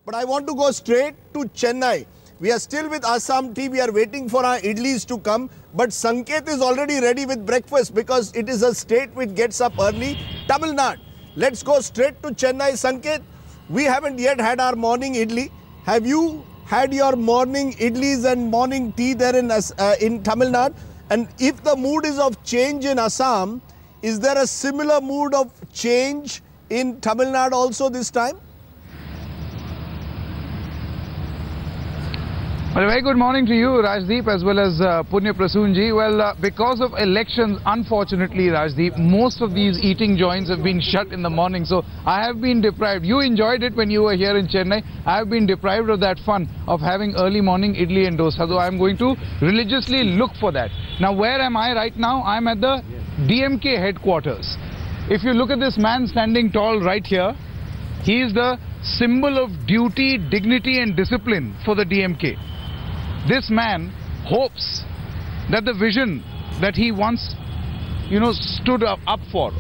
But I want to go straight to Chennai. We are still with Assam tea. We are waiting for our idlis to come. But Sanket is already ready with breakfast because it is a state which gets up early. Tamil Nadu. Let's go straight to Chennai. Sanket, we haven't yet had our morning idli. Have you had your morning idlis and morning tea there in Tamil Nadu? And if the mood is of change in Assam, is there a similar mood of change in Tamil Nadu also this time? Well, a very good morning to you, Rajdeep, as well as Punya Prasoonji. Well, because of elections, unfortunately, Rajdeep, most of these eating joints have been shut in the morning. So I have been deprived. You enjoyed it when you were here in Chennai. I have been deprived of that fun of having early morning idli and dosa. So I'm going to religiously look for that. Now, where am I right now? I'm at the DMK headquarters. If you look at this man standing tall right here, he is the symbol of duty, dignity and discipline for the DMK. This man hopes that the vision that he once, stood up for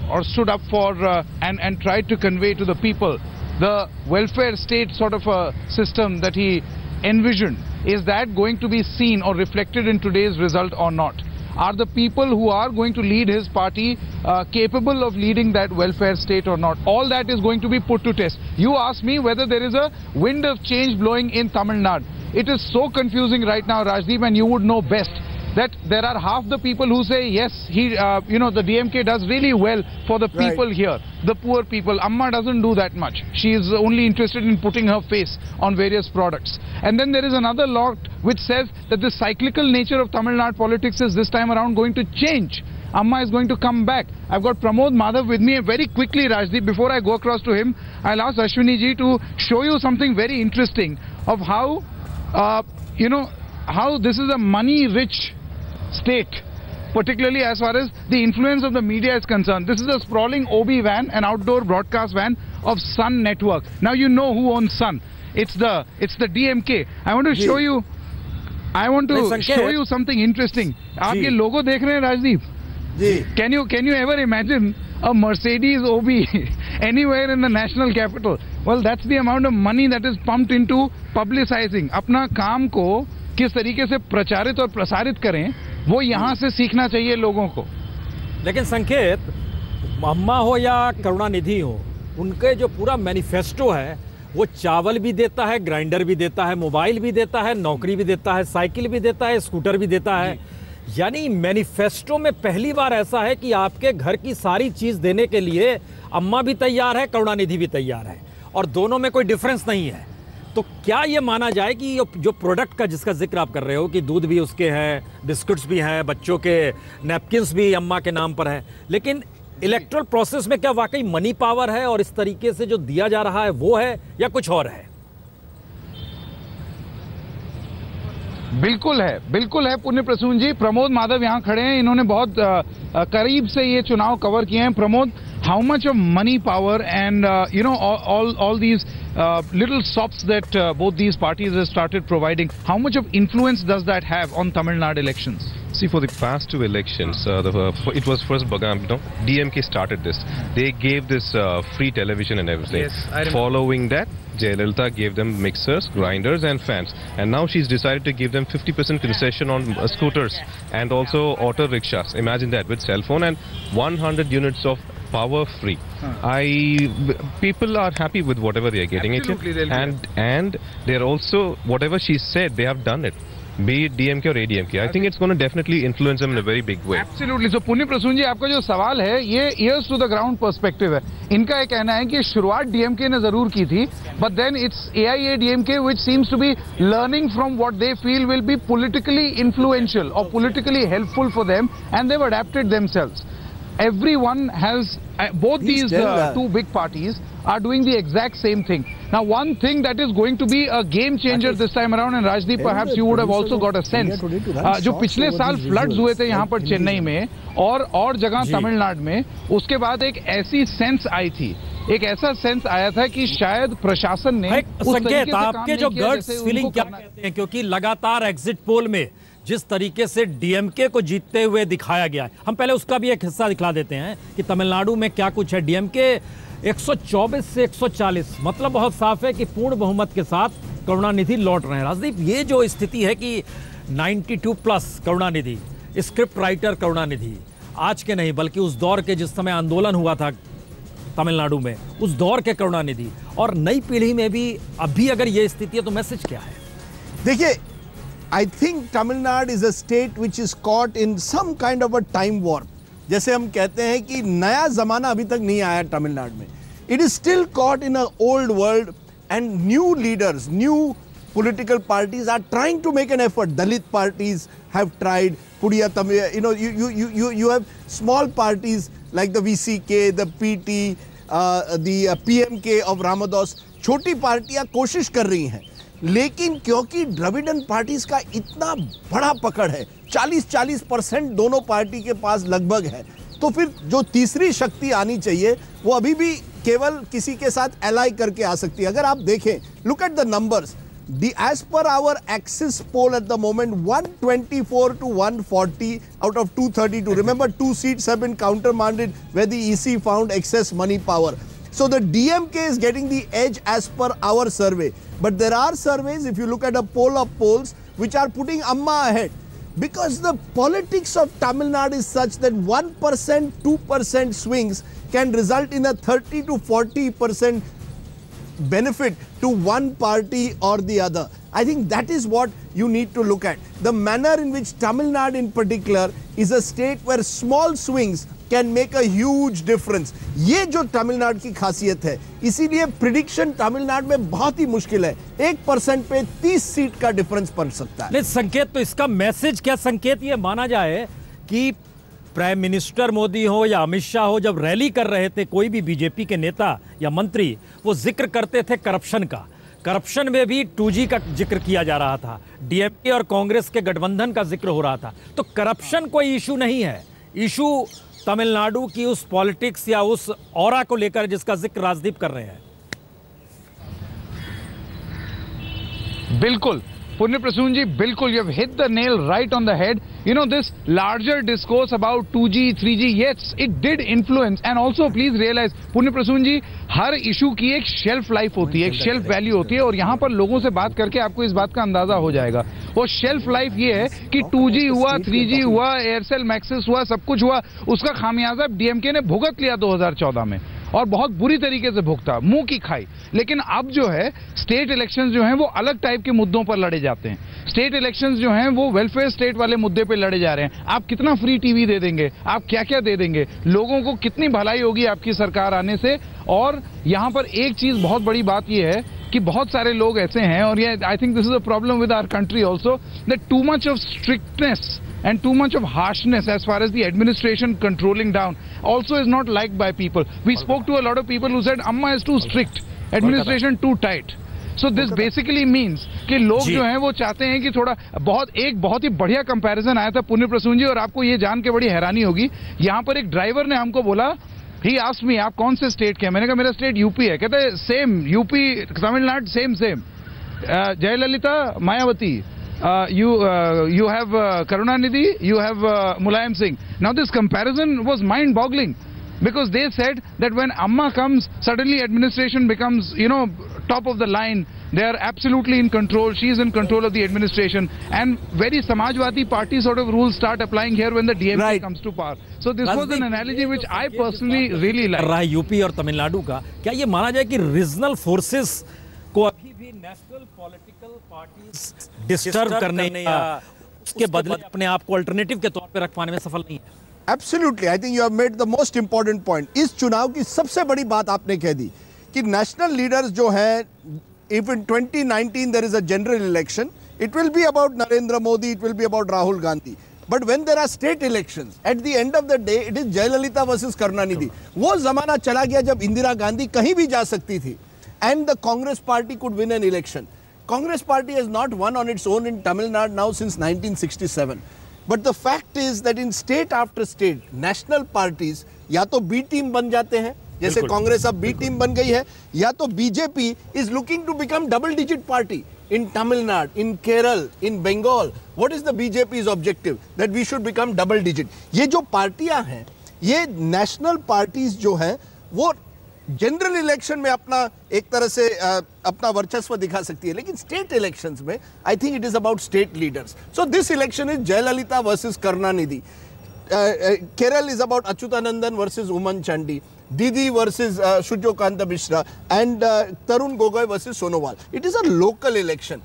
and tried to convey to the people, the welfare state sort of a system that he envisioned, is that going to be seen or reflected in today's result or not? Are the people who are going to lead his party capable of leading that welfare state or not? All that is going to be put to test. You ask me whether there is a wind of change blowing in Tamil Nadu. It is so confusing right now, Rajdeep, and you would know best that there are half the people who say, yes, the DMK does really well for the people here, the poor people. Amma doesn't do that much. She is only interested in putting her face on various products. And then there is another lot which says that the cyclical nature of Tamil Nadu politics is this time around going to change. Amma is going to come back. I've got Pramod Madhav with me. Very quickly, Rajdeep, before I go across to him, I'll ask Ashwini ji to show you something very interesting of how, how this is a money-rich state, particularly as far as the influence of the media is concerned. This is a sprawling OB van, an outdoor broadcast van of Sun Network. Now you know who owns Sun. It's the DMK. I want to show you. I want to show you something interesting. आप ये logo देख रहे हैं, Rajdeep? Can you ever imagine a Mercedes OB anywhere in the national capital? Well, that's the amount of money that is pumped into publicizing. अपना काम को किस तरीके से प्रचारित और प्रसारित करें, वो यहाँ से सीखना चाहिए लोगों को। लेकिन संकेत, अम्मा हो या करुणानिधि हो, उनके जो पूरा मैनिफेस्टो है वो चावल भी देता है, ग्राइंडर भी देता है, मोबाइल भी देता है, नौकरी भी देता है, साइकिल भी देता है, स्कूटर भी देता है। यानी मैनिफेस्टो में पहली बार ऐसा है कि आपके घर की सारी चीज देने के लिए अम्मा भी तैयार है, करुणानिधि भी तैयार है, और दोनों में कोई डिफरेंस नहीं है। तो क्या ये माना जाए कि जो प्रोडक्ट का जिसका जिक्र आप कर रहे हो कि दूध भी उसके हैं, बिस्कुट्स भी हैं, बच्चों के नैपकिन्स भी अम्मा के नाम पर है, लेकिन इलेक्ट्रल प्रोसेस में क्या वाकई मनी पावर है और इस तरीके से जो दिया जा रहा है वो है या कुछ और है? बिल्कुल है पुण्य प्रसून जी। प्रमोद माधव यहाँ खड़े हैं, इन्होंने बहुत करीब से ये चुनाव कवर किए हैं। Pramod, how much of money power and all these little sops that both these parties have started providing, how much of influence does that have on Tamil Nadu elections? See, for the past two elections, it was first DMK started this. They gave this free television and everything. Yes, I remember. Following that, Jayalalitha gave them mixers, grinders and fans. And now she's decided to give them 50% concession on scooters and also auto rickshaws. Imagine that, with cell phone and 100 units of power free. People are happy with whatever they are getting. Absolutely, and they're also, whatever she said, they have done it. Be it DMK or ADMK, I think it's going to definitely influence them in a very big way. Absolutely. So पुण्य प्रसून जी, आपका जो सवाल है ये ears to the ground perspective है। इनका ये कहना है कि शुरुआत DMK ने जरूर की थी, but then it's AIADMK which seems to be learning from what they feel will be politically influential or politically helpful for them, and they've adapted themselves. Everyone has, both these two big parties are doing the exact same thing. Now, one thing that is going to be a game changer this time around, and Rajdeep, perhaps you would have also got a sense, जो पिछले साल floods हुए थे यहाँ पर चेन्नई में और जगह तमिलनाडु में, उसके बाद एक ऐसी सेंस आई थी, एक ऐसा सेंस आया था कि शायद प्रशासन ने संकेत, आपके जो गट्स फीलिंग क्या कहते हैं, क्योंकि लगातार एग्जिट पोल में जिस तरीके से डीएमके को जीतते हुए दिखाया गया है, हम पहले उसका भी एक हिस्सा दिखला देते हैं कि तमिलनाडु में क्या कुछ है। डीएमके 124 से 140, मतलब बहुत साफ है कि पूर्ण बहुमत के साथ करुणानिधि लौट रहे हैं। राजदीप, ये जो स्थिति है कि 92 plus Karunanidhi, script writer Karunanidhi, आज के नहीं बल्कि उस दौर के जिस समय आंदोलन हुआ था तमिलनाडु में, उस दौर के करुणानिधि, और नई पीढ़ी में भी अभी अगर ये स्थिति है तो मैसेज क्या है? देखिए, I think Tamil Nadu is a state which is caught in some kind of a time warp. जैसे हम कहते हैं कि नया जमाना अभी तक नहीं आया तमिलनाडु में। It is still caught in a old world and new leaders, new political parties are trying to make an effort. Dalit parties have tried. Pudiya Tamil, you have small parties like the VCK, the PT, the PMK of Ramadas. छोटी पार्टियां कोशिश कर रही हैं, लेकिन क्योंकि Dravidian parties का इतना बड़ा पकड़ है, 40% दोनों पार्टी के पास लगभग है, तो फिर जो तीसरी शक्ति आनी चाहिए वो अभी भी केवल किसी के साथ एलाई करके आ सकती है। अगर आप देखें, look at the numbers. As per our Axis poll at the moment, 124 to 140 out of 232. Remember, 2 seats have been countermanded where the EC found excess money power. So the DMK is getting the edge as per our survey. But there are surveys, if you look at a poll of polls, which are putting Amma ahead. Because the politics of Tamil Nadu is such that 1%, 2% swings can result in a 30 to 40% benefit to one party or the other. I think that is what you need to look at. The manner in which Tamil Nadu in particular is a state where small swings can make a huge difference. ये जो तमिलनाडु की खासियत है, इसीलिए prediction Tamil Nadu में बहुत ही मुश्किल है। 1% पे 30 सीट का डिफरेंस पड़ सकता है। संकेत तो इसका मैसेज क्या संकेत ये माना जाए कि प्राइम मिनिस्टर मोदी हो या अमित शाह हो, जब रैली कर रहे थे कोई भी बीजेपी के नेता या मंत्री, वो जिक्र करते थे करप्शन का। करप्शन में भी 2G का जिक्र किया जा रहा था, डीएमके और कांग्रेस के गठबंधन का जिक्र हो रहा था। तो करप्शन कोई इशू नहीं है, इशू तमिलनाडु की उस पॉलिटिक्स या उस ऑरा को लेकर जिसका जिक्र राजदीप कर रहे हैं। बिल्कुल Punya Prasoon ji, bilkul, you have hit the nail right on the head. You know, this larger discourse about 2G, 3G, yes, it did influence. And also, please realize, Punya Prasoon ji, her issue की एक shelf life होती है, एक shelf value होती है, और यहाँ पर लोगों से बात करके आपको इस बात का अंदाजा हो जाएगा। वो शेल्फ लाइफ ये है कि 2G हुआ, 3G हुआ, एयरसेल मैक्सिस हुआ, सब कुछ हुआ, उसका खामियाजा डीएमके ने भुगत लिया 2014 में, और बहुत बुरी तरीके से भुगता, मुंह की खाई। लेकिन अब जो है स्टेट इलेक्शंस जो हैं वो अलग टाइप के मुद्दों पर लड़े जाते हैं। स्टेट इलेक्शंस जो हैं वो वेलफेयर स्टेट वाले मुद्दे पे लड़े जा रहे हैं। आप कितना फ्री टीवी दे देंगे, आप क्या क्या दे देंगे, लोगों को कितनी भलाई होगी आपकी सरकार आने से। और यहाँ पर एक चीज बहुत बड़ी बात ये है कि बहुत सारे लोग ऐसे हैं, और ये I think this is a problem with our country also, that too much of strictness and too much of harshness as far as the administration controlling down also is not liked by people. We spoke to a lot of people who said Amma is too strict, administration too tight. So this basically means कि लोग जो हैं वो चाहते हैं कि थोड़ा बहुत ही बढ़िया कंपैरिजन आया था पुण्य प्रसून जी, और आपको ये जान के बड़ी हैरानी होगी, यहाँ पर एक ड्राइवर ने हमको बोला, ही आस्क्ड मी आप कौन से स्टेट के हैं, मैंने कहा मेरा स्टेट यूपी है। कहते हैं same UP Tamil Nadu same Jayalalithaa Mayawati, you have Karunanidhi, you have Mulayam Singh. Now this comparison was mind-boggling, because they said that when Amma comes, suddenly administration becomes, top of the line. They are absolutely in control. She is in control of the administration, and very Samajwadi Party sort of rules start applying here when the DMK comes to power. So this was an analogy which I personally really like. रहा है UP और तमिलनाडु का, क्या ये माना जाए कि regional forces को अभी भी नेशनल पॉलिटिकल पार्टीज डिस्टर्ब करने या उसके बदले अपने आप को अल्टरनेटिव के तौर पे रख पाने में सफल नहीं है? Absolutely, I think you have made the most important point. इस चुनाव की सबसे बड़ी बात आपने कह दी कि नेशनल लीडर्स जो हैं, if in 2019 there is a general election, it will be about Narendra Modi, it will be about Rahul Gandhi. But when there are state elections, at the end of the day, it is Jayalalitha versus Karunanidhi. वो जमाना चला गया जब इंदिरा गांधी कहीं भी जा सकती थी, and the Congress party could win an election. Congress party has not won on its own in Tamil Nadu now since 1967. But the fact is that in state after state, national parties या तो B team बन जाते हैं, जैसे कांग्रेस अब B team बन गई है, या तो BJP is looking to become double digit party in Tamil Nadu, in Kerala, in Bengal. What is the BJP's objective? That we should become double digit. ये जो पार्टियां हैं, ये national parties जो हैं, वो जनरल इलेक्शन में अपना एक तरह से अपना वर्चस्व दिखा सकती है, लेकिन स्टेट इलेक्शंस में I think it is about state leaders. So this election is Jayalalithaa versus Karunanidhi. Kerala is about Achyutanandan versus Uman Chandi, Didi versus Shujokanta Mishra, and Tarun Gogoi versus Sonowal. It is a local election.